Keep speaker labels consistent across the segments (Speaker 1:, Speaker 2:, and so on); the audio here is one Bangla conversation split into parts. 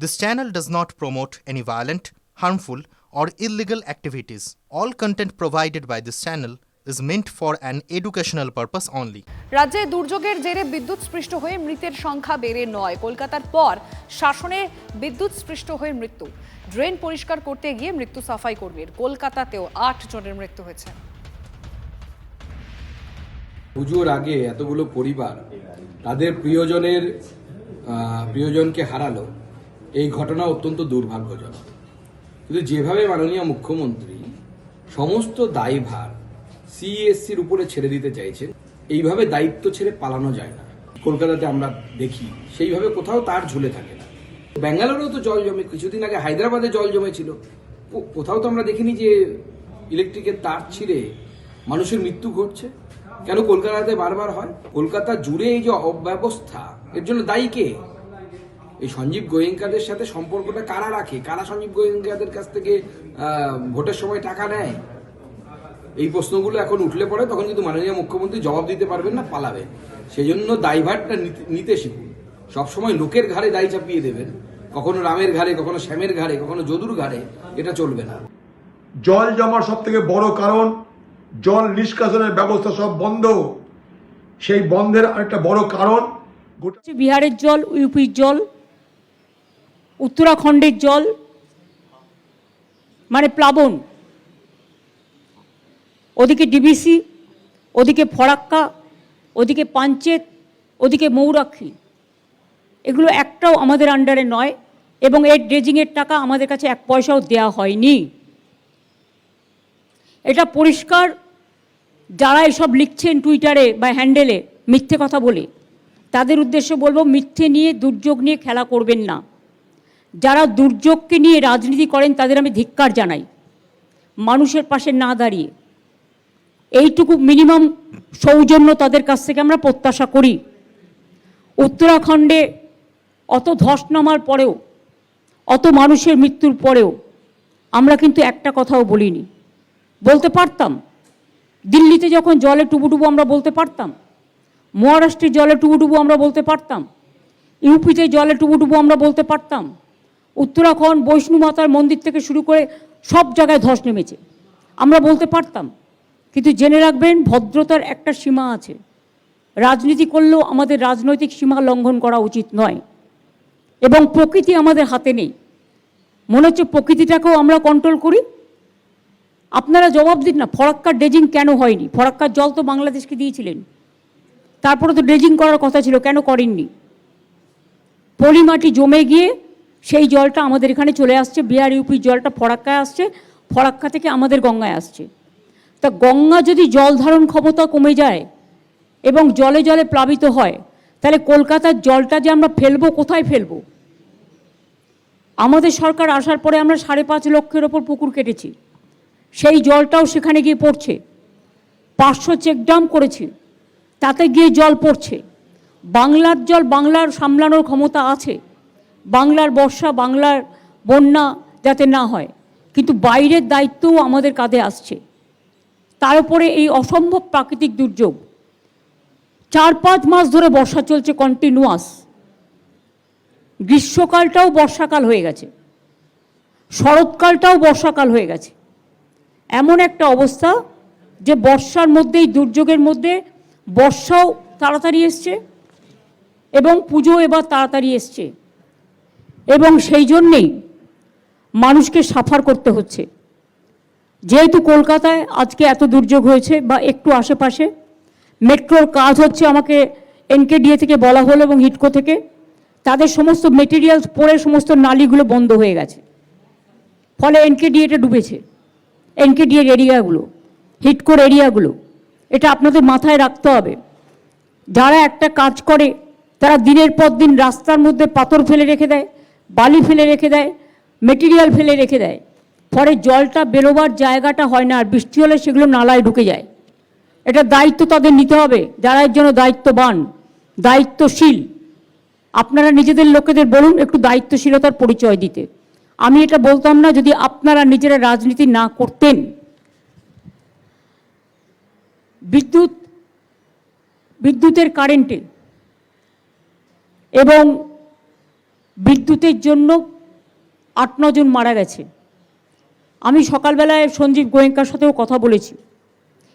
Speaker 1: This channel does not promote any violent, harmful, or illegal activities. All content provided by this channel is meant for an educational purpose only.
Speaker 2: রাজ্যে দুর্যোগের জেরে বিদ্যুৎস্পৃষ্ট হয়ে মৃতের সংখ্যা বেড়ে ৯। কলকাতার পর শাসনে বিদ্যুৎস্পৃষ্ট হয়ে মৃত্যু। ড্রেন পরিষ্কার করতে গিয়ে মৃত্যু সাফাই কর্মীর। কলকাতাতেও ৮ জনের মৃত্যু হয়েছে।
Speaker 3: পুজোর আগে এতগুলো পরিবার তাদের প্রিয়জনকে হারালো, এই ঘটনা অত্যন্ত দুর্ভাগ্যজনক। কিন্তু যেভাবে মাননীয় মুখ্যমন্ত্রী সমস্ত দায়ভার সিএসসির উপরে ছেড়ে দিতে চাইছেন, এইভাবে দায়িত্ব ছেড়ে পালানো যায় না। কলকাতাতে আমরা দেখি সেইভাবে কোথাও তার ঝুলে থাকে না। ব্যাঙ্গালোরেও তো জল জমে, কিছুদিন আগে হায়দ্রাবাদে জল জমেছিল, কোথাও তো আমরা দেখিনি যে ইলেকট্রিকের তার ছিঁড়ে মানুষের মৃত্যু ঘটছে। কেন কলকাতাতে বারবার হয়? কলকাতা জুড়ে এই যে অব্যবস্থা, এর জন্য দায়ী কে? এই সঞ্জীব গোয়েঙ্কাদের সাথে সম্পর্কটা কারা রাখে? কারা সঞ্জীব গোয়েঙ্কাদের কাছ থেকে ভোটের সময় টাকা নেয়? এই প্রশ্নগুলো এখন উঠলে পড়ে, তখন কিন্তু মাননীয় মুখ্যমন্ত্রী জবাব দিতে পারবেন না, পালাবেন। সেজন্য দায়ভারটা নিতে শিখুন। সবসময় লোকের ঘাড়ে দায় চাপিয়ে দেবেন, কখনো রামের ঘাড়ে, কখনো শ্যামের ঘাড়ে, কখনো যদুর ঘাড়ে, এটা চলবে না।
Speaker 4: জল জমার সব থেকে বড় কারণ জল নিষ্কাশনের ব্যবস্থা সব বন্ধ। সেই বন্ধের একটা বড় কারণ
Speaker 5: বিহারের জল, ইউপির জল, উত্তরাখণ্ডের জল, মানে প্লাবন। ওদিকে ডিবিসি, ওদিকে ফরাক্কা, ওদিকে পাঞ্চেত, ওদিকে মৌরাক্ষী, এগুলো একটাও আমাদের আন্ডারে নয়, এবং এর ড্রেজিংয়ের টাকা আমাদের কাছে 1 পয়সাও দেওয়া হয়নি। এটা পরিষ্কার। যারা এসব লিখছেন টুইটারে বা হ্যান্ডেলে মিথ্যে কথা বলে, তাদের উদ্দেশ্যে বলবো, মিথ্যে নিয়ে, দুর্যোগ নিয়ে খেলা করবেন না। যারা দুর্যোগকে নিয়ে রাজনীতি করেন তাদের আমি ধিক্কার জানাই, মানুষের পাশে না দাঁড়িয়ে। এইটুকু মিনিমাম সৌজন্য তাদের কাছ থেকে আমরা প্রত্যাশা করি। উত্তরাখণ্ডে অত ধস নামার পরেও, অত মানুষের মৃত্যুর পরেও আমরা কিন্তু একটা কথাও বলিনি। বলতে পারতাম। দিল্লিতে যখন জলে টুবুটুবু আমরা বলতে পারতাম, মহারাষ্ট্রের জলে টুবুটুবু আমরা বলতে পারতাম, ইউপিতে জলে টুবুটুবু আমরা বলতে পারতাম। উত্তরাখণ্ড বৈষ্ণু মাতার মন্দির থেকে শুরু করে সব জায়গায় ধস নেমেছে, আমরা বলতে পারতাম। কিন্তু জেনে রাখবেন, ভদ্রতার একটা সীমা আছে। রাজনীতি করলেও আমাদের রাজনৈতিক সীমা লঙ্ঘন করা উচিত নয়, এবং প্রকৃতি আমাদের হাতে নেই। মনে হচ্ছে প্রকৃতিটাকেও আমরা কন্ট্রোল করি। আপনারা জবাব দিন না, ফরাক্কার ড্রেজিং কেন হয়নি? ফরাক্কার জল তো বাংলাদেশকে দিয়েছিলেন, তারপরে তো ড্রেজিং করার কথা ছিল, কেন করেননি? পলিমাটি জমে গিয়ে সেই জলটা আমাদের এখানে চলে আসছে। বিহার ইউপির জলটা ফরাক্কায় আসছে, ফরাক্কা থেকে আমাদের গঙ্গায় আসছে। তা গঙ্গা যদি জল ধারণ ক্ষমতা কমে যায় এবং জলে জলে প্লাবিত হয়, তাহলে কলকাতার জলটা যে আমরা ফেলবো, কোথায় ফেলবো? আমাদের সরকার আসার পরে আমরা 5.5 লক্ষের ওপর পুকুর কেটেছি, সেই জলটাও সেখানে গিয়ে পড়ছে। 500 চেকডাম করেছি, তাতে গিয়ে জল পড়ছে। বাংলার জল বাংলার সামলানোর ক্ষমতা আছে, বাংলার বর্ষা, বাংলার বন্যা যাতে না হয়, কিন্তু বাইরের দায়িত্বও আমাদের কাঁধে আসছে। তার উপরে এই অসম্ভব প্রাকৃতিক দুর্যোগ। 4-5 মাস ধরে বর্ষা চলছে কন্টিনিউয়াস। গ্রীষ্মকালটাও বর্ষাকাল হয়ে গেছে, শরৎকালটাও বর্ষাকাল হয়ে গেছে। এমন একটা অবস্থা যে বর্ষার মধ্যেই, দুর্যোগের মধ্যে বর্ষাও তাড়াতাড়ি এসছে এবং পুজো এবার তাড়াতাড়ি এসছে, এবং সেই জন্যেই মানুষকে সাফার করতে হচ্ছে। যেহেতু কলকাতায় আজকে এত দুর্যোগ হয়েছে বা একটু আশেপাশে, মেট্রোর কাজ হচ্ছে, আমাকে এনকেডিএ থেকে বলা হলো এবং হিটকো থেকে, তাদের সমস্ত মেটেরিয়ালস পরে সমস্ত নালিগুলো বন্ধ হয়ে গেছে, ফলে এনকেডিএটা ডুবেছে। এনকেডিএর এরিয়াগুলো, হিটকোর এরিয়াগুলো, এটা আপনাদের মাথায় রাখতে হবে। যারা একটা কাজ করে তারা দিনের পর দিন রাস্তার মধ্যে পাথর ফেলে রেখে দেয়, বালি ফেলে রেখে দেয়, মেটেরিয়াল ফেলে রেখে দেয়, ফলে জলটা বেরোবার জায়গাটা হয় না, আর বৃষ্টি হলে সেগুলো নালায় ঢুকে যায়। এটা দায়িত্ব তাদের নিতে হবে, যারা এর জন্য দায়িত্ববান, দায়িত্বশীল। আপনারা নিজেদের লোকেদের বলুন একটু দায়িত্বশীলতার পরিচয় দিতে। আমি এটা বলতাম না যদি আপনারা নিজেরা রাজনীতি না করতেন। বিদ্যুতের কারেন্টে এবং বিদ্যুতের জন্য 8-9 জন মারা গেছে। আমি সকালবেলায় সঞ্জীব গোয়েঙ্কার সাথেও কথা বলেছি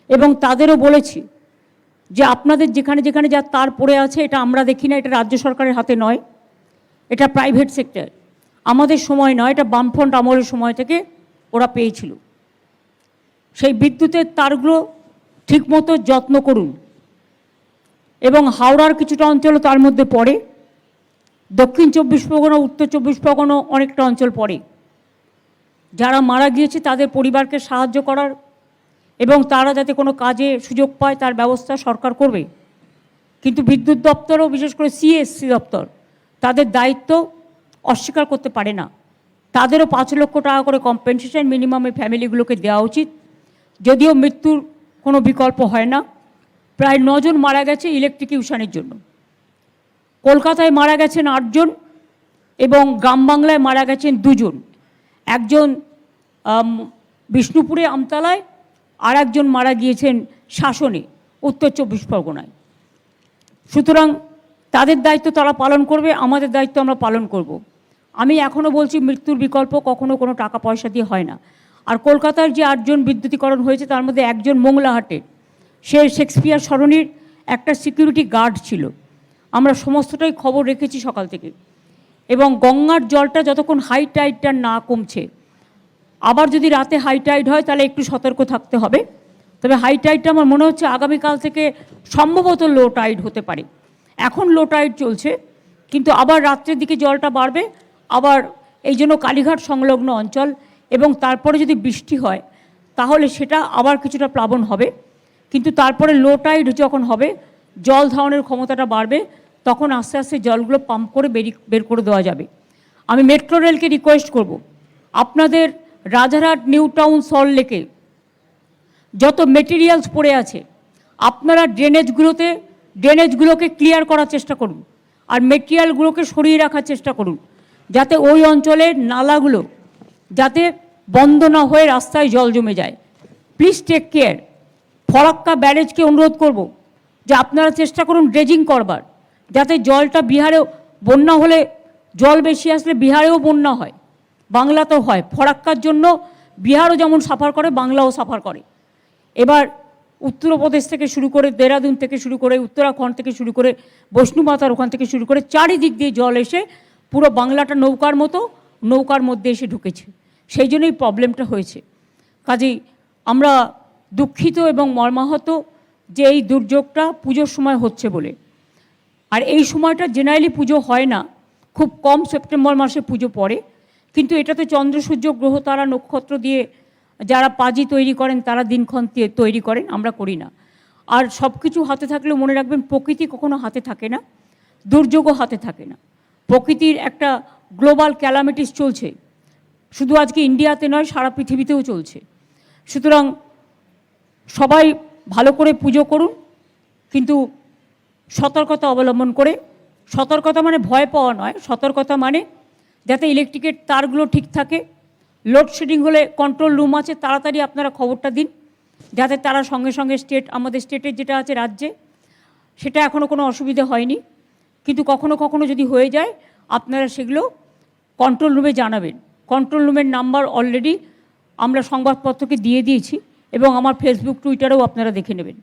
Speaker 5: এবং তাদেরও বলেছি যে আপনাদের যেখানে যেখানে যা তার পড়ে আছে এটা আমরা দেখি না, এটা রাজ্য সরকারের হাতে নয়, এটা প্রাইভেট সেক্টর, আমাদের সময় নয়, এটা বামফ্রন্ট আমলের সময় থেকে ওরা পেয়েছিল। সেই বিদ্যুতের তারগুলো ঠিকমতো যত্ন করুন। এবং হাওড়ার কিছুটা অঞ্চলও তার মধ্যে পড়ে, দক্ষিণ 24 পরগনা, উত্তর 24 পরগনা অনেকটা অঞ্চল পড়ে। যারা মারা গিয়েছে তাদের পরিবারকে সাহায্য করার এবং তারা যাতে কোনো কাজে সুযোগ পায় তার ব্যবস্থা সরকার করবে। কিন্তু বিদ্যুৎ দপ্তরও, বিশেষ করে সিএসসি দপ্তর, তাদের দায়িত্ব অস্বীকার করতে পারে না। তাদেরও 5 লক্ষ টাকা করে কম্পেনসেশন মিনিমামে ফ্যামিলিগুলোকে দেওয়া উচিত। যদিও মৃত্যুর কোনো বিকল্প হয় না। প্রায় 9 জন মারা গেছে ইলেকট্রিকিউশনের জন্য। কলকাতায় মারা গেছেন 8 জন এবং গ্রাম বাংলায় মারা গেছেন 2 জন। একজন বিষ্ণুপুরে আমতলায়, আর একজন মারা গিয়েছেন শাসনে, উত্তর 24 পরগনায়। সুতরাং তাদের দায়িত্ব তারা পালন করবে, আমাদের দায়িত্ব আমরা পালন করব। আমি এখনও বলছি মৃত্যুর বিকল্প কখনো কোনো টাকা পয়সা দিয়ে হয় না। আর কলকাতার যে 8 জন বিদ্যুতীকরণ হয়েছে তার মধ্যে একজন মোংলাহাটে, সে শেক্সপিয়ার সরণির একটা সিকিউরিটি গার্ড ছিল। আমরা সমস্তটাই খবর রেখেছি সকাল থেকে। এবং গঙ্গার জলটা যতক্ষণ হাই টাইডটা না কমছে, আবার যদি রাতে হাই টাইড হয় তাহলে একটু সতর্ক থাকতে হবে। তবে হাই টাইডটা আমার মনে হচ্ছে আগামীকাল থেকে সম্ভবত লো টাইড হতে পারে। এখন লো টাইড চলছে, কিন্তু আবার রাত্রের দিকে জলটা বাড়বে। আবার এই জন্য কালীঘাট সংলগ্ন অঞ্চল এবং তারপরে যদি বৃষ্টি হয় তাহলে সেটা আবার কিছুটা প্লাবন হবে। কিন্তু তারপরে লো টাইড যখন হবে, জল ধারণের ক্ষমতাটা বাড়বে, তখন আস্তে আস্তে জলগুলো পাম্প করে বের করে দেওয়া যাবে। আমি মেট্রো রেলকে রিকোয়েস্ট করব, আপনাদের রাজারহাট, নিউ টাউন, সল্টলেকে যত মেটেরিয়ালস পড়ে আছে আপনারা ড্রেনেজগুলোকে ক্লিয়ার করার চেষ্টা করুন আর মেটেরিয়ালগুলোকে সরিয়ে রাখার চেষ্টা করুন, যাতে ওই অঞ্চলের নালাগুলো যাতে বন্ধ না হয়ে রাস্তায় জল জমে যায়। Please take care. ফরাক্কা ব্যারেজকে অনুরোধ করব যে আপনারা চেষ্টা করুন ড্রেজিং করবার, যাতে জলটা বিহারেও, বন্যা হলে জল বেশি আসলে বিহারেও বন্যা হয়, বাংলাতেও হয়। ফরাক্কার জন্য বিহারও যেমন সাফার করে, বাংলাও সাফার করে। এবার উত্তরপ্রদেশ থেকে শুরু করে, দেরাদুন থেকে শুরু করে, উত্তরাখণ্ড থেকে শুরু করে, বৈষ্ণুমাতার ওখান থেকে শুরু করে চারিদিক দিয়ে জল এসে পুরো বাংলাটা নৌকার মধ্যে এসে ঢুকেছে। সেই জন্যই প্রবলেমটা হয়েছে। কাজেই আমরা দুঃখিত এবং মর্মাহত যে এই দুর্যোগটা পুজোর সময় হচ্ছে বলে। আর এই সময়টা জেনারেলি পুজো হয় না, খুব কম সেপ্টেম্বর মাসে পুজো পড়ে। কিন্তু এটাতে চন্দ্র, সূর্য, গ্রহ, তারা, নক্ষত্র দিয়ে যারা পাজি তৈরি করেন তারা দিনক্ষণ তৈরি করেন, আমরা করি না। আর সব কিছু হাতে থাকলেও মনে রাখবেন প্রকৃতি কখনো হাতে থাকে না, দুর্যোগও হাতে থাকে না। প্রকৃতির একটা গ্লোবাল ক্যালামিটিস চলছে, শুধু আজকে ইন্ডিয়াতে নয়, সারা পৃথিবীতেও চলছে। সুতরাং সবাই ভালো করে পুজো করুন, কিন্তু সতর্কতা অবলম্বন করে। সতর্কতা মানে ভয় পাওয়া নয়, সতর্কতা মানে যাতে ইলেকট্রিকের তারগুলো ঠিক থাকে। লোডশেডিং হলে কন্ট্রোল রুম আছে, তাড়াতাড়ি আপনারা খবরটা দিন, যাতে তারা সঙ্গে সঙ্গে আমাদের স্টেটের যেটা আছে রাজ্যে, সেটা এখনও কোনো অসুবিধা হয়নি। কিন্তু কখনো কখনো যদি হয়ে যায় আপনারা সেগুলো কন্ট্রোল রুমে জানাবেন। কন্ট্রোল রুমের নাম্বার অলরেডি আমরা সংবাদপত্রকে দিয়ে দিয়েছি এবং আমার ফেসবুক, টুইটারেও আপনারা দেখে নেবেন।